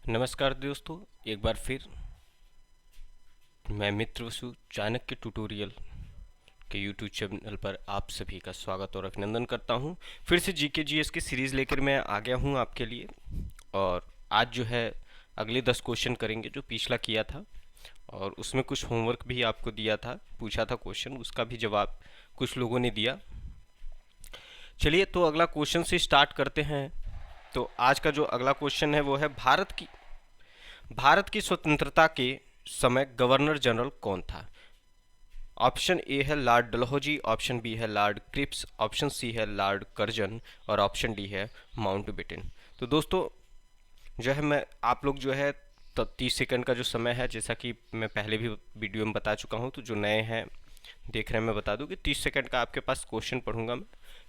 नमस्कार दोस्तों, एक बार फिर मैं मित्र वसु चाणक्य ट्यूटोरियल के यूट्यूब चैनल पर आप सभी का स्वागत और अभिनंदन करता हूं। फिर से जीके जीएस की सीरीज़ लेकर मैं आ गया हूं आपके लिए। और आज जो है अगले 10 क्वेश्चन करेंगे जो पिछला किया था, और उसमें कुछ होमवर्क भी आपको दिया था, पूछा था क्वेश्चन, उसका भी जवाब कुछ लोगों ने दिया। चलिए तो अगला क्वेश्चन से स्टार्ट करते हैं। तो आज का जो अगला क्वेश्चन है वो है भारत की स्वतंत्रता के समय गवर्नर जनरल कौन था। ऑप्शन ए है लॉर्ड डलहौजी, ऑप्शन बी है लॉर्ड क्रिप्स, ऑप्शन सी है लॉर्ड कर्जन और ऑप्शन डी है माउंटबेटन। तो दोस्तों जो है मैं आप लोग जो है तो 30 सेकंड का जो समय है, जैसा कि मैं पहले भी वीडियो में बता चुका हूं, तो जो नए हैं देख रहे हैं मैं बता दूं कि 30 सेकंड का आपके पास क्वेश्चन पढ़ूंगा मैं,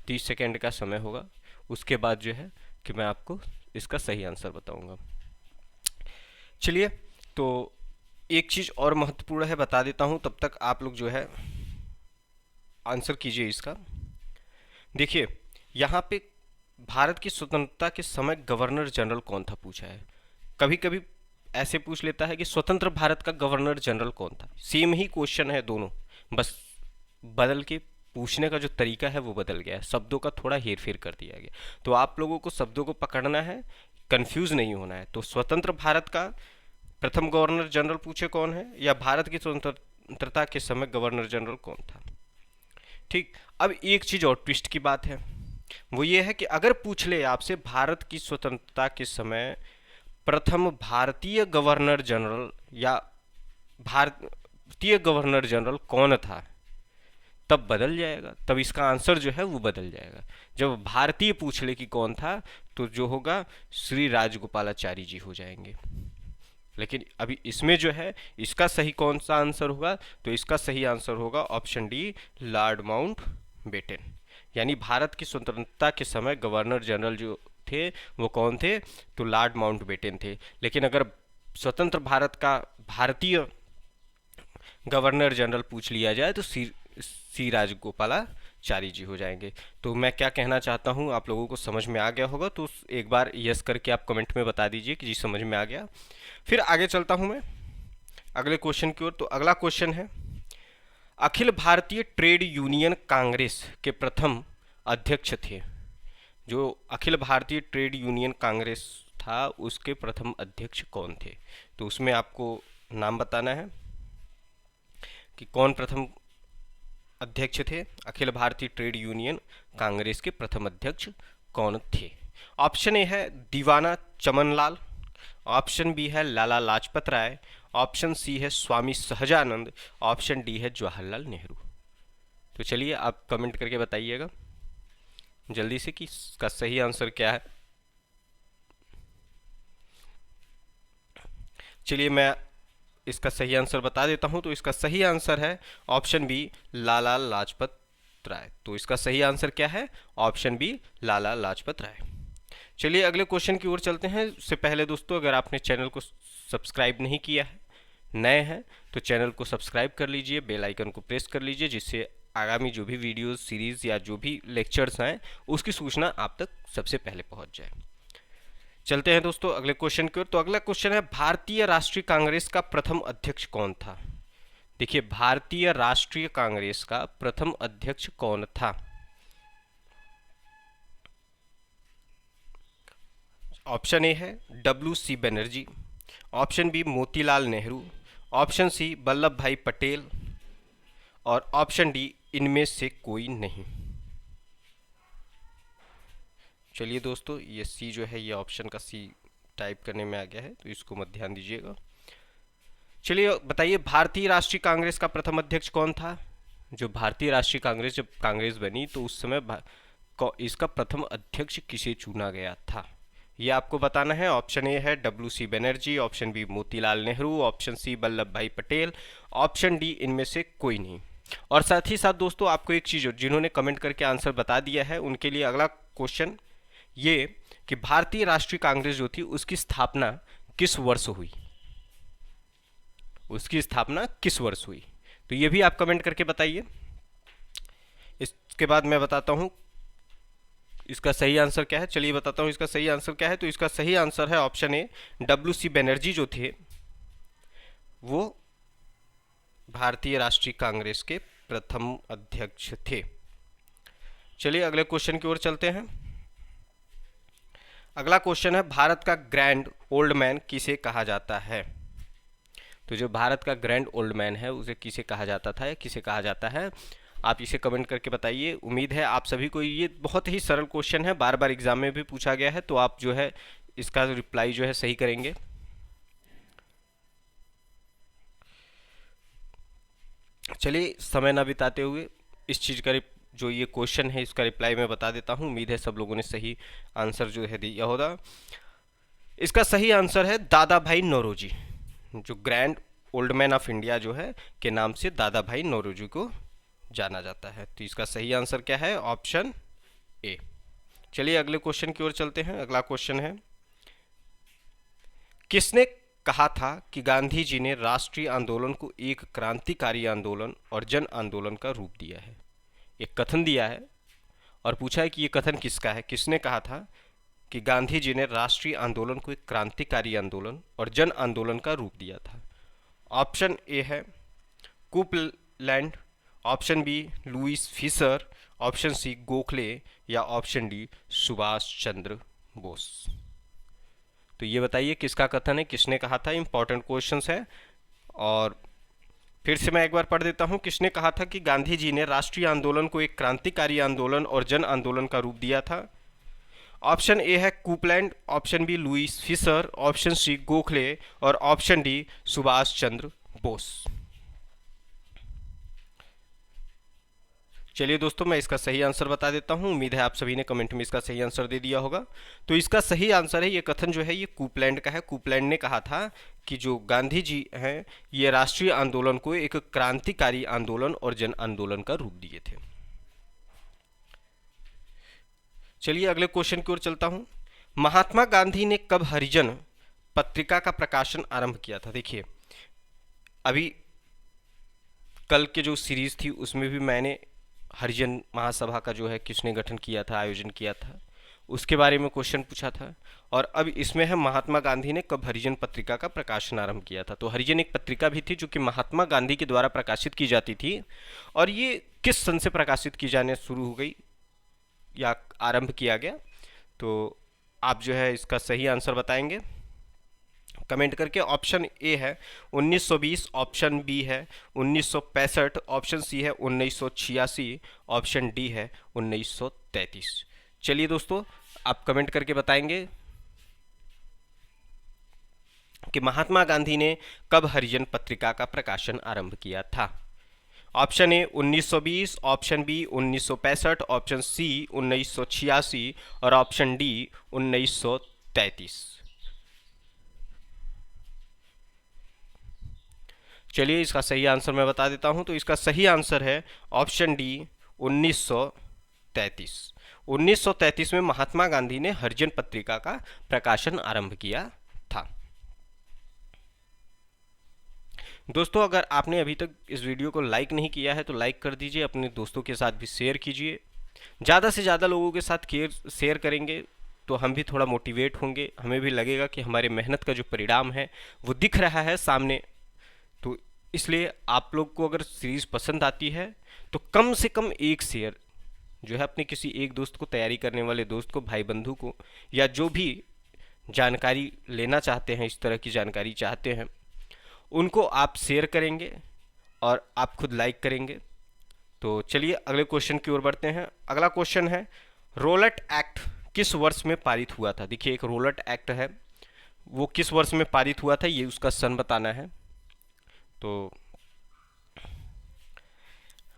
30 सेकंड का समय होगा। उसके बाद जो है कि मैं आपको इसका सही आंसर बताऊंगा। चलिए तो एक चीज़ और महत्वपूर्ण है, बता देता हूं, तब तक आप लोग जो है आंसर कीजिए इसका। देखिए यहाँ पे भारत की स्वतंत्रता के समय गवर्नर जनरल कौन था पूछा है। कभी कभी ऐसे पूछ लेता है कि स्वतंत्र भारत का गवर्नर जनरल कौन था। सेम ही क्वेश्चन है दोनों, बस बदल के पूछने का जो तरीका है वो बदल गया है, शब्दों का थोड़ा हेर फेर कर दिया गया। तो आप लोगों को शब्दों को पकड़ना है, कंफ्यूज नहीं होना है। तो स्वतंत्र भारत का प्रथम गवर्नर जनरल पूछे कौन है, या भारत की स्वतंत्रता के समय गवर्नर जनरल कौन था। ठीक, अब एक चीज और ट्विस्ट की बात है, वो ये है कि अगर पूछ ले आपसे भारत की स्वतंत्रता के समय प्रथम भारतीय गवर्नर जनरल या भारतीय गवर्नर जनरल कौन था, तब बदल जाएगा, तब इसका आंसर जो है वो बदल जाएगा। जब भारतीय पूछ ले कि कौन था, तो जो होगा श्री राजगोपालाचारी जी हो जाएंगे। लेकिन अभी इसमें जो है इसका सही कौन सा आंसर होगा, तो इसका सही आंसर होगा option D Lord Mountbatten. यानी भारत की स्वतंत्रता के समय गवर्नर जनरल जो थे वो कौन थे, तो लॉर्ड माउंट बेटन थे। लेकिन अगर स्वतंत्र भारत का भारतीय गवर्नर जनरल पूछ लिया जाए तो सी राजगोपालाचारी जी हो जाएंगे। तो मैं क्या कहना चाहता हूँ आप लोगों को समझ में आ गया होगा, तो एक बार यस करके आप कमेंट में बता दीजिए कि जी समझ में आ गया। फिर आगे चलता हूँ मैं अगले क्वेश्चन की ओर। तो अगला क्वेश्चन है, अखिल भारतीय ट्रेड यूनियन कांग्रेस के प्रथम अध्यक्ष थे। जो अखिल भारतीय ट्रेड यूनियन कांग्रेस था उसके प्रथम अध्यक्ष कौन थे। तो उसमें आपको नाम बताना है कि कौन प्रथम अध्यक्ष थे। अखिल भारतीय ट्रेड यूनियन कांग्रेस के प्रथम अध्यक्ष कौन थे। ऑप्शन ए है दीवाना चमनलाल, ऑप्शन बी है लाला लाजपत राय, ऑप्शन सी है स्वामी सहजानंद, ऑप्शन डी है जवाहरलाल नेहरू। तो चलिए आप कमेंट करके बताइएगा जल्दी से कि इसका सही आंसर क्या है। चलिए मैं इसका सही आंसर बता देता हूं। तो इसका सही आंसर है ऑप्शन बी लाला लाजपत राय। तो इसका सही आंसर क्या है, ऑप्शन बी लाला लाजपत राय। चलिए अगले क्वेश्चन की ओर चलते हैं। उससे पहले दोस्तों अगर आपने चैनल को सब्सक्राइब नहीं किया है, नए हैं, तो चैनल को सब्सक्राइब कर लीजिए, बेल आइकन को प्रेस कर लीजिए, जिससे आगामी जो भी वीडियोस सीरीज़ या जो भी लेक्चर्स हैं उसकी सूचना आप तक सबसे पहले पहुंच जाए। चलते हैं दोस्तों अगले क्वेश्चन की ओर। तो अगला क्वेश्चन है, भारतीय राष्ट्रीय कांग्रेस का प्रथम अध्यक्ष कौन था। देखिए भारतीय राष्ट्रीय कांग्रेस का प्रथम अध्यक्ष कौन था। ऑप्शन ए है WC Banerjee, option B Motilal Nehru, option C Vallabhbhai Patel और ऑप्शन डी इनमें से कोई नहीं। चलिए दोस्तों ये सी जो है ये ऑप्शन का सी टाइप करने में आ गया है, तो इसको मत ध्यान दीजिएगा। चलिए बताइए भारतीय राष्ट्रीय कांग्रेस का प्रथम अध्यक्ष कौन था। जो भारतीय राष्ट्रीय कांग्रेस जब कांग्रेस बनी तो उस समय इसका प्रथम अध्यक्ष किसे चुना गया था, ये आपको बताना है। ऑप्शन ए है WC Banerjee, option B Motilal Nehru, option C Vallabhbhai Patel, option D इनमें से कोई नहीं। और साथ ही साथ दोस्तों आपको एक चीज़, जिन्होंने कमेंट करके आंसर बता दिया है उनके लिए अगला क्वेश्चन ये कि भारतीय राष्ट्रीय कांग्रेस जो थी उसकी स्थापना किस वर्ष हुई, उसकी स्थापना किस वर्ष हुई, तो ये भी आप कमेंट करके बताइए। इसके बाद मैं बताता हूं इसका सही आंसर क्या है, चलिए बताता हूँ इसका सही आंसर क्या है। तो इसका सही आंसर है ऑप्शन ए, WC बनर्जी जो थे वो भारतीय राष्ट्रीय कांग्रेस के प्रथम अध्यक्ष थे। चलिए अगले क्वेश्चन की ओर चलते हैं। अगला क्वेश्चन है, भारत का ग्रैंड ओल्ड मैन किसे कहा जाता है। तो जो भारत का ग्रैंड ओल्ड मैन है उसे किसे कहा जाता था या किसे कहा जाता है, आप इसे कमेंट करके बताइए। उम्मीद है आप सभी को ये बहुत ही सरल क्वेश्चन है, बार बार एग्जाम में भी पूछा गया है, तो आप जो है इसका रिप्लाई जो है सही करेंगे। चलिए समय ना बिताते हुए इस चीज़ का जो ये क्वेश्चन है इसका रिप्लाई मैं बता देता हूँ। उम्मीद है सब लोगों ने सही आंसर जो है दिया होगा। इसका सही आंसर है दादा भाई नौरोजी, जो grand old man of India जो है के नाम से दादा भाई नौरोजी को जाना जाता है। तो इसका सही आंसर क्या है, ऑप्शन ए। चलिए अगले क्वेश्चन की ओर चलते हैं। अगला क्वेश्चन है, किसने कहा था कि गांधी जी ने राष्ट्रीय आंदोलन को एक क्रांतिकारी आंदोलन और जन आंदोलन का रूप दिया है। एक कथन दिया है और पूछा है कि ये कथन किसका है। किसने कहा था कि गांधी जी ने राष्ट्रीय आंदोलन को एक क्रांतिकारी आंदोलन और जन आंदोलन का रूप दिया था। ऑप्शन ए है Coupland, option B Lewis Fisher, option C Gokhale या ऑप्शन डी सुभाष चंद्र बोस। तो ये बताइए किसका कथन है, किसने कहा था। इंपॉर्टेंट क्वेश्चंस है और फिर से मैं एक बार पढ़ देता हूं। किसने कहा था कि गांधी जी ने राष्ट्रीय आंदोलन को एक क्रांतिकारी आंदोलन और जन आंदोलन का रूप दिया था। ऑप्शन ए है Coupland, option B Lewis Fisher, option C Gokhale और ऑप्शन डी सुभाष चंद्र बोस। चलिए दोस्तों मैं इसका सही आंसर बता देता हूं। उम्मीद है आप सभी ने कमेंट में इसका सही आंसर दे दिया होगा। तो इसका सही आंसर है, ये कथन जो है ये कूपलैंड का है। कूपलैंड ने कहा था कि जो गांधी जी हैं ये राष्ट्रीय आंदोलन को एक क्रांतिकारी आंदोलन और जन आंदोलन का रूप दिए थे। चलिए अगले क्वेश्चन की ओर चलता हूं। महात्मा गांधी ने कब हरिजन पत्रिका का प्रकाशन आरंभ किया था। देखिए अभी कल के जो सीरीज थी उसमें भी मैंने हरिजन महासभा का जो है किसने गठन किया था, आयोजन किया था, उसके बारे में क्वेश्चन पूछा था। और अब इसमें है महात्मा गांधी ने कब हरिजन पत्रिका का प्रकाशन आरंभ किया था। तो हरिजन एक पत्रिका भी थी जो कि महात्मा गांधी के द्वारा प्रकाशित की जाती थी। और ये किस सन से प्रकाशित की जाने शुरू हो गई या आरंभ किया गया, तो आप जो है इसका सही आंसर बताएंगे कमेंट करके। ऑप्शन ए है 1920, ऑप्शन बी है 1965, ऑप्शन सी है 1986, ऑप्शन डी है 1933। चलिए दोस्तों आप कमेंट करके बताएंगे कि महात्मा गांधी ने कब हरिजन पत्रिका का प्रकाशन आरंभ किया था। Option A 1920, option B 1965, option C 1986 और ऑप्शन डी 1933। चलिए इसका सही आंसर मैं बता देता हूं। तो इसका सही आंसर है ऑप्शन डी 1933। 1933 में महात्मा गांधी ने हरिजन पत्रिका का प्रकाशन आरंभ किया था। दोस्तों अगर आपने अभी तक इस वीडियो को लाइक नहीं किया है तो लाइक कर दीजिए, अपने दोस्तों के साथ भी शेयर कीजिए। ज़्यादा से ज़्यादा लोगों के साथ शेयर करेंगे तो हम भी थोड़ा मोटिवेट होंगे, हमें भी लगेगा कि हमारे मेहनत का जो परिणाम है वो दिख रहा है सामने। तो इसलिए आप लोग को अगर सीरीज़ पसंद आती है तो कम से कम एक शेयर जो है अपने किसी एक दोस्त को, तैयारी करने वाले दोस्त को, भाई बंधु को, या जो भी जानकारी लेना चाहते हैं, इस तरह की जानकारी चाहते हैं, उनको आप शेयर करेंगे और आप खुद लाइक करेंगे। तो चलिए अगले क्वेश्चन की ओर बढ़ते हैं। अगला क्वेश्चन है, रोलट एक्ट किस वर्ष में पारित हुआ था। देखिए एक रोलट एक्ट है वो किस वर्ष में पारित हुआ था, ये उसका सन बताना है। तो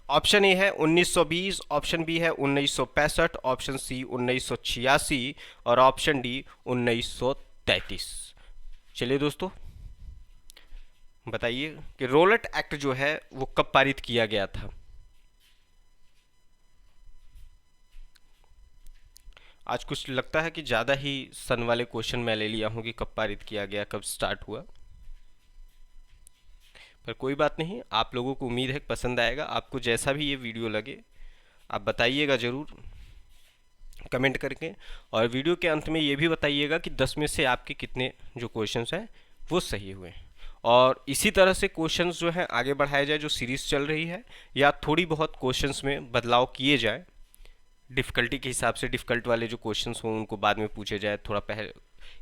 ऑप्शन ए है 1920, ऑप्शन बी है 1965, ऑप्शन सी 1986 और ऑप्शन डी 1933। चलिए दोस्तों बताइए कि रोलट एक्ट जो है वो कब पारित किया गया था। आज कुछ लगता है कि ज़्यादा ही सन वाले क्वेश्चन मैं ले लिया हूँ कि कब पारित किया गया, कब स्टार्ट हुआ, पर कोई बात नहीं। आप लोगों को उम्मीद है कि पसंद आएगा। आपको जैसा भी ये वीडियो लगे आप बताइएगा ज़रूर। कमेंट करके। और वीडियो के अंत में ये भी बताइएगा कि 10 में से आपके कितने जो क्वेश्चंस हैं वो सही हुए। और इसी तरह से क्वेश्चंस जो हैं आगे बढ़ाया जाए, जो सीरीज़ चल रही है, या थोड़ी बहुत क्वेश्चंस में बदलाव किए जाए, डिफ़िकल्टी के हिसाब से डिफ़िकल्ट वाले जो क्वेश्चंस हों उनको बाद में पूछे जाए, थोड़ा पहले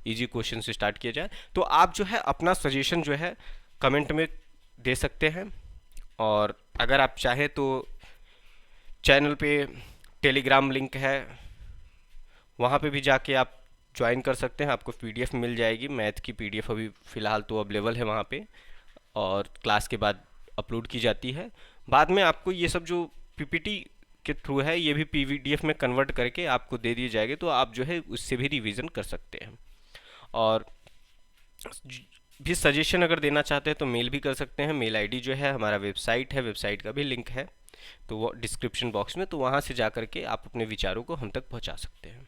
इजी क्वेश्चन से स्टार्ट किया जाए। तो आप जो है अपना सजेशन जो है कमेंट में दे सकते हैं। और अगर आप चाहें तो चैनल पे टेलीग्राम लिंक है, वहाँ पे भी जाके आप ज्वाइन कर सकते हैं। आपको पीडीएफ मिल जाएगी, मैथ की पीडीएफ अभी फ़िलहाल तो अवेलेबल है वहाँ पे, और क्लास के बाद अपलोड की जाती है। बाद में आपको ये सब जो पीपीटी के थ्रू है ये भी पीडीएफ में कन्वर्ट करके आपको दे दिए जाएंगे, तो आप जो है उससे भी रिवीजन कर सकते हैं। और भी सजेशन अगर देना चाहते हैं तो मेल भी कर सकते हैं। मेल आईडी जो है हमारा वेबसाइट है, वेबसाइट का भी लिंक है तो वो डिस्क्रिप्शन बॉक्स में, तो वहाँ से जा करके आप अपने विचारों को हम तक पहुँचा सकते हैं।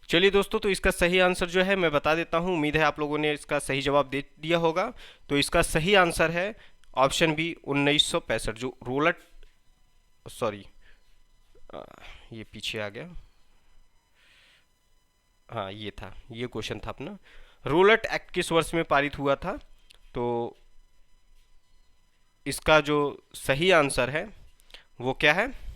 चलिए दोस्तों, तो इसका सही आंसर जो है मैं बता देता हूँ। उम्मीद है आप लोगों ने इसका सही जवाब दे दिया होगा। तो इसका सही आंसर है ऑप्शन बी 1965। जो रोलट, सॉरी ये पीछे आ गया, हाँ ये था, ये क्वेश्चन था अपना। रोलट एक्ट किस वर्ष में पारित हुआ था? तो इसका जो सही आंसर है वो क्या है,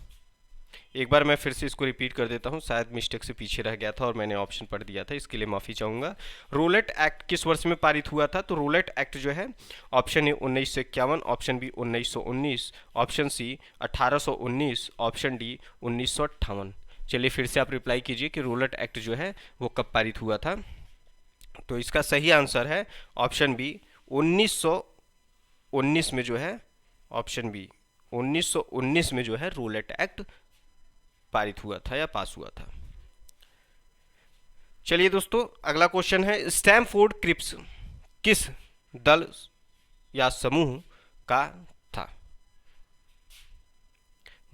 एक बार मैं फिर से इसको रिपीट कर देता हूँ, शायद मिस्टेक से पीछे रह गया था और मैंने ऑप्शन पढ़ दिया था, इसके लिए माफ़ी चाहूँगा। रोलेट एक्ट किस वर्ष में पारित हुआ था? तो रोलेट एक्ट जो है option A 1951, option B 1919, option C 1819, option D 1958। चलिए फिर से आप रिप्लाई कीजिए कि रोलेट एक्ट जो है वो कब पारित हुआ था। तो इसका सही आंसर है ऑप्शन बी 1919 में जो है, ऑप्शन बी 1919 में जो है रोलेट एक्ट पारित हुआ था या पास हुआ था। चलिए दोस्तों, अगला क्वेश्चन है स्टैमफोर्ड क्रिप्स किस दल या समूह का था?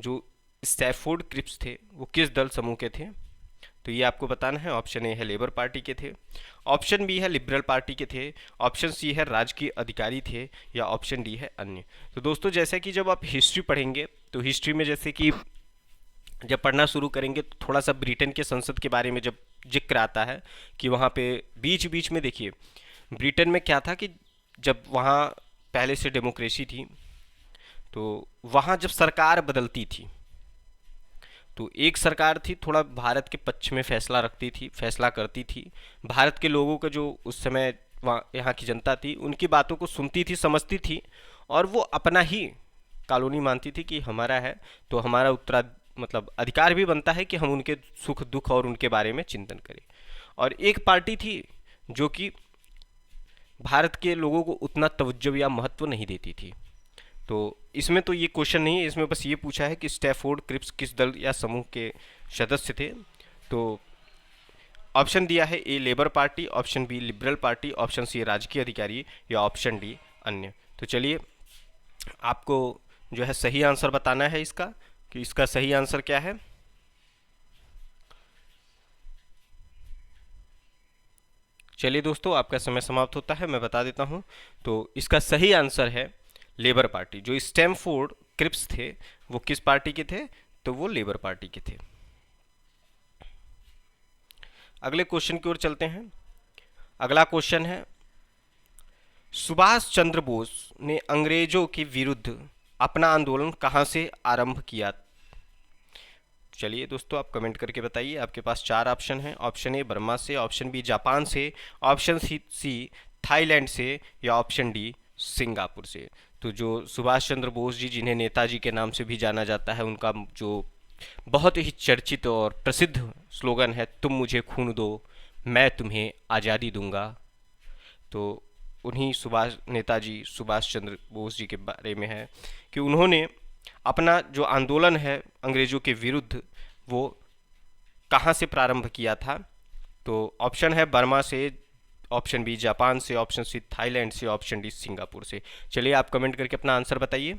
जो स्टैमफोर्ड क्रिप्स थे वो किस दल समूह के थे? तो ये आपको बताना है। ऑप्शन ए है लेबर पार्टी के थे, ऑप्शन बी है लिबरल पार्टी के थे, ऑप्शन सी है राजकीय अधिकारी थे, या ऑप्शन डी है अन्य। तो दोस्तों, जैसे कि जब आप हिस्ट्री पढ़ेंगे तो हिस्ट्री में जैसे कि जब पढ़ना शुरू करेंगे तो थोड़ा सा ब्रिटेन के संसद के बारे में जब जिक्र आता है कि वहाँ पे बीच बीच में देखिए ब्रिटेन में क्या था कि जब वहाँ पहले से डेमोक्रेसी थी तो वहाँ जब सरकार बदलती थी तो एक सरकार थी थोड़ा भारत के पक्ष में फैसला रखती थी, फैसला करती थी। भारत के लोगों का जो उस समय वहाँ यहाँ की जनता थी उनकी बातों को सुनती थी, समझती थी, और वो अपना ही कॉलोनी मानती थी कि हमारा है तो हमारा उत्तरा मतलब अधिकार भी बनता है कि हम उनके सुख दुख और उनके बारे में चिंतन करें। और एक पार्टी थी जो कि भारत के लोगों को उतना तवज्जो या महत्व नहीं देती थी। तो इसमें तो ये क्वेश्चन नहीं है, इसमें बस ये पूछा है कि स्टैमफोर्ड क्रिप्स किस दल या समूह के सदस्य थे। तो ऑप्शन दिया है A Labour Party, option B Liberal Party, option C राजकीय अधिकारी, या ऑप्शन डी अन्य। तो चलिए आपको जो है सही आंसर बताना है इसका, कि इसका सही आंसर क्या है। चलिए दोस्तों, आपका समय समाप्त होता है, मैं बता देता हूं। तो इसका सही आंसर है लेबर पार्टी। जो स्टैमफोर्ड क्रिप्स थे वो किस पार्टी के थे? तो वो लेबर पार्टी के थे। अगले क्वेश्चन की ओर चलते हैं। अगला क्वेश्चन है सुभाष चंद्र बोस ने अंग्रेजों के विरुद्ध अपना आंदोलन कहां से आरंभ किया? चलिए दोस्तों, आप कमेंट करके बताइए। आपके पास 4 ऑप्शन हैं। ऑप्शन ए बर्मा से, ऑप्शन बी जापान से, ऑप्शन सी थाईलैंड से, या ऑप्शन डी सिंगापुर से। तो जो सुभाष चंद्र बोस जी, जिन्हें नेताजी के नाम से भी जाना जाता है, उनका जो बहुत ही चर्चित और प्रसिद्ध स्लोगन है, तुम मुझे खून दो मैं तुम्हें आज़ादी दूंगा, तो उन्हीं नेताजी सुभाष चंद्र बोस जी के बारे में है कि उन्होंने अपना जो आंदोलन है अंग्रेजों के विरुद्ध वो कहाँ से प्रारंभ किया था। तो ऑप्शन है बर्मा से, ऑप्शन बी जापान से, ऑप्शन सी थाईलैंड से, ऑप्शन डी सिंगापुर से। चलिए आप कमेंट करके अपना आंसर बताइए।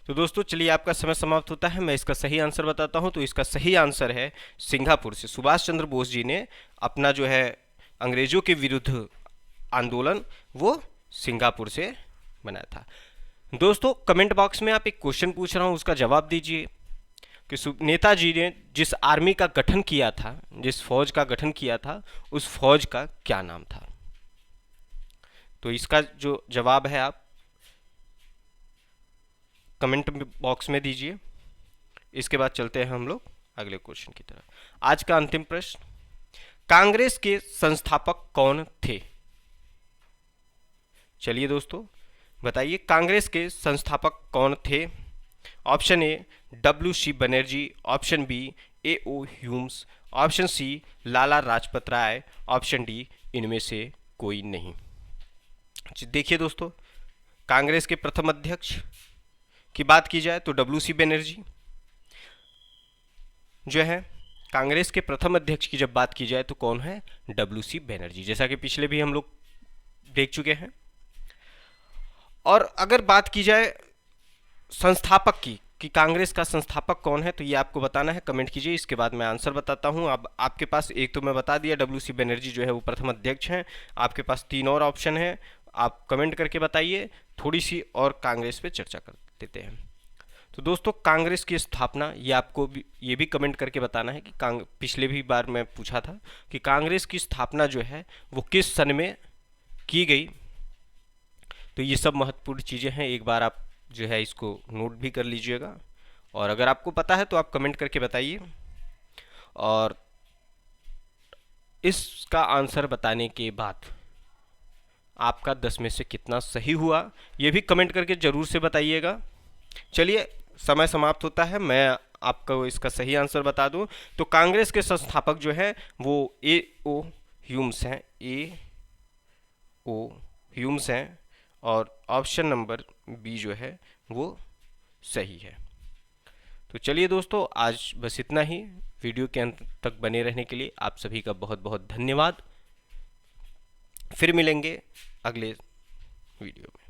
तो दोस्तों चलिए, आपका समय समाप्त होता है, मैं इसका सही आंसर बताता हूं। तो इसका सही आंसर है सिंगापुर से। सुभाष चंद्र बोस जी ने अपना जो है अंग्रेजों के विरुद्ध आंदोलन वो सिंगापुर से बनाया था। दोस्तों कमेंट बॉक्स में आप एक क्वेश्चन पूछ रहा हूं, उसका जवाब दीजिए कि नेताजी ने जिस आर्मी का गठन किया था, जिस फौज का गठन किया था, उस फौज का क्या नाम था। तो इसका जो जवाब है आप कमेंट बॉक्स में दीजिए। इसके बाद चलते हैं हम लोग अगले क्वेश्चन की तरफ। आज का अंतिम प्रश्न, कांग्रेस के संस्थापक कौन थे। चलिए दोस्तों बताइए, कांग्रेस के संस्थापक कौन थे। Option A WC Banerjee, option B AO Humes, option C Lala Lajpat Rai, option D इनमें से कोई नहीं। देखिए दोस्तों, कांग्रेस के प्रथम अध्यक्ष की बात की जाए तो WC बनर्जी जो है, कांग्रेस के प्रथम अध्यक्ष की जब बात की जाए तो कौन है, WC बनर्जी, जैसा कि पिछले भी हम लोग देख चुके हैं। और अगर बात की जाए संस्थापक की, कि कांग्रेस का संस्थापक कौन है, तो ये आपको बताना है, कमेंट कीजिए। इसके बाद मैं आंसर बताता हूं। अब आपके पास एक तो मैं बता दिया, WC बनर्जी जो है वो प्रथम अध्यक्ष हैं। आपके पास 3 और ऑप्शन है, आप कमेंट करके बताइए। थोड़ी सी और कांग्रेस पे चर्चा कर देते हैं। तो दोस्तों कांग्रेस की स्थापना, ये आपको ये भी कमेंट करके बताना है कि पिछले भी बार मैं पूछा था कि कांग्रेस की स्थापना जो है वो किस सन में की गई। तो ये सब महत्वपूर्ण चीज़ें हैं, एक बार आप जो है इसको नोट भी कर लीजिएगा। और अगर आपको पता है तो आप कमेंट करके बताइए। और इसका आंसर बताने के बाद आपका 10 में से कितना सही हुआ, ये भी कमेंट करके ज़रूर से बताइएगा। चलिए समय समाप्त होता है, मैं आपको इसका सही आंसर बता दूं तो कांग्रेस के संस्थापक जो है वो AO ह्यूम्स हैं, AO ह्यूम्स हैं। और ऑप्शन नंबर बी जो है वो सही है। तो चलिए दोस्तों, आज बस इतना ही। वीडियो के अंत तक बने रहने के लिए आप सभी का बहुत बहुत धन्यवाद। फिर मिलेंगे अगले वीडियो में,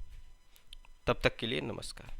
तब तक के लिए नमस्कार।